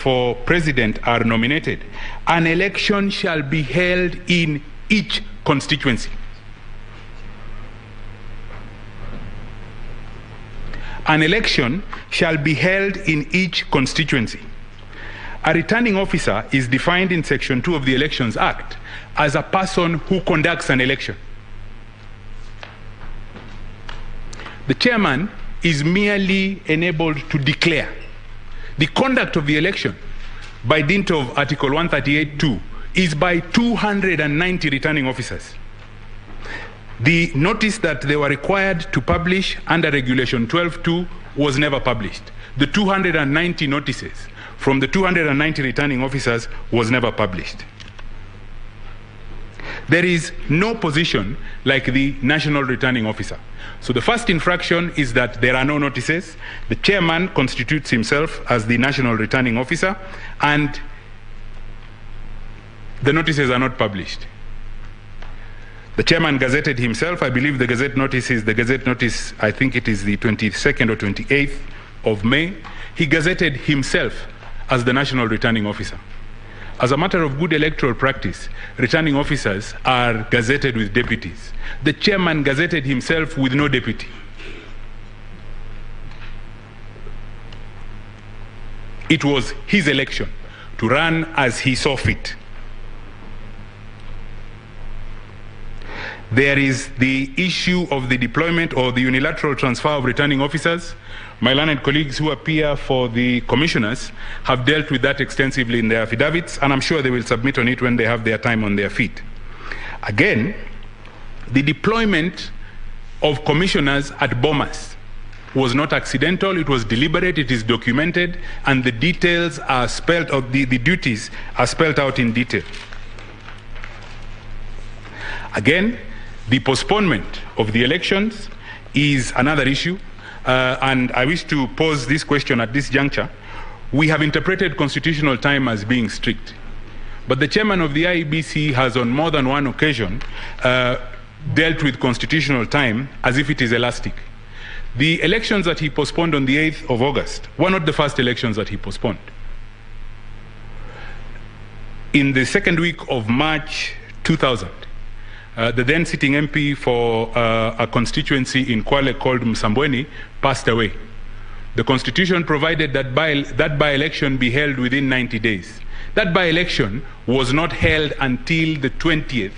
for president are nominated, an election shall be held in each constituency. An election shall be held in each constituency. A returning officer is defined in Section 2 of the Elections Act as a person who conducts an election. The chairman is merely enabled to declare. The conduct of the election, by dint of Article 138(2), is by 290 returning officers. The notice that they were required to publish under Regulation 12(2) was never published. The 290 notices from the 290 returning officers was never published. There is no position like the national returning officer. So the first infraction is that there are no notices. The chairman constitutes himself as the national returning officer, and the notices are not published. The chairman gazetted himself. I believe the gazette notice is the gazette notice, I think it is the 22nd or 28th of May. He gazetted himself as the national returning officer. As a matter of good electoral practice, returning officers are gazetted with deputies. The chairman gazetted himself with no deputy. It was his election to run as he saw fit. There is the issue of the deployment or the unilateral transfer of returning officers. My learned colleagues who appear for the commissioners have dealt with that extensively in their affidavits, and I'm sure they will submit on it when they have their time on their feet. Again, the deployment of commissioners at Bomas was not accidental, it was deliberate, it is documented, and the details are spelled out, the duties are spelled out in detail. Again, the postponement of the elections is another issue. And I wish to pose this question at this juncture. We have interpreted constitutional time as being strict, but the chairman of the IEBC has on more than one occasion dealt with constitutional time as if it is elastic. The elections that he postponed on the 8th of August were not the first elections that he postponed. In the second week of March 2000, the then sitting MP for a constituency in Kwale called Msambweni passed away. The Constitution provided that by-election be held within 90 days. That by-election was not held until the 20th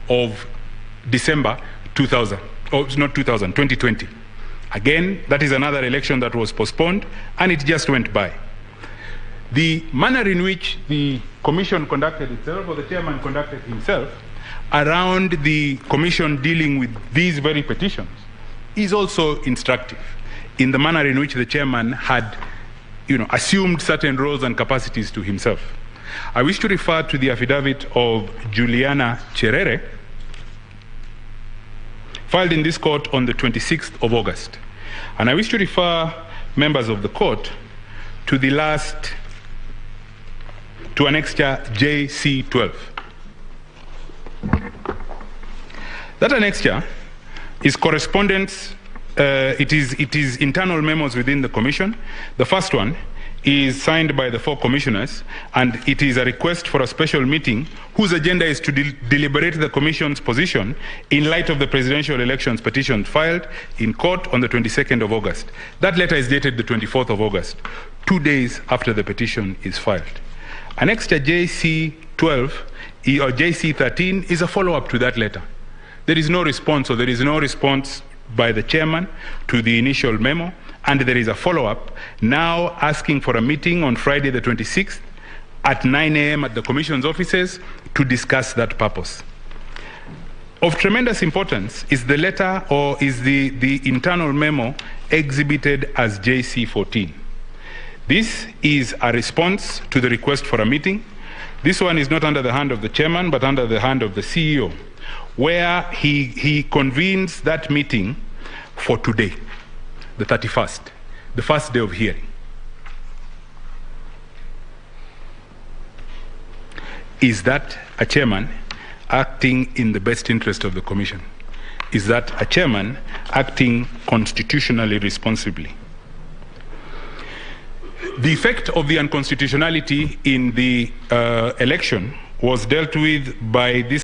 of December 2000, or not 2000, 2020. Again, that is another election that was postponed, and it just went by. The manner in which the commission conducted itself, or the chairman conducted himself, around the commission dealing with these very petitions is also instructive in the manner in which the chairman had, assumed certain roles and capacities to himself. I wish to refer to the affidavit of Juliana Cherere, filed in this court on the 26th of August. And I wish to refer members of the court to the to annexure JC12. That annexure is correspondence, it is internal memos within the commission. The first one is signed by the 4 commissioners, and it is a request for a special meeting whose agenda is to deliberate the commission's position in light of the presidential elections petition filed in court on the 22nd of August. That letter is dated the 24th of August, 2 days after the petition is filed. Annexure JC12 or JC13 is a follow-up to that letter. There is no response, or there is no response by the chairman to the initial memo, and there is a follow-up now asking for a meeting on Friday the 26th at 9 a.m. at the commission's offices to discuss that purpose. Of tremendous importance is the letter, or is the internal memo exhibited as JC14. This is a response to the request for a meeting. This one is not under the hand of the chairman, but under the hand of the CEO, where he convenes that meeting for today, the 31st, the first day of hearing. Is that a chairman acting in the best interest of the commission? Is that a chairman acting constitutionally responsibly? The effect of the unconstitutionality in the election was dealt with by this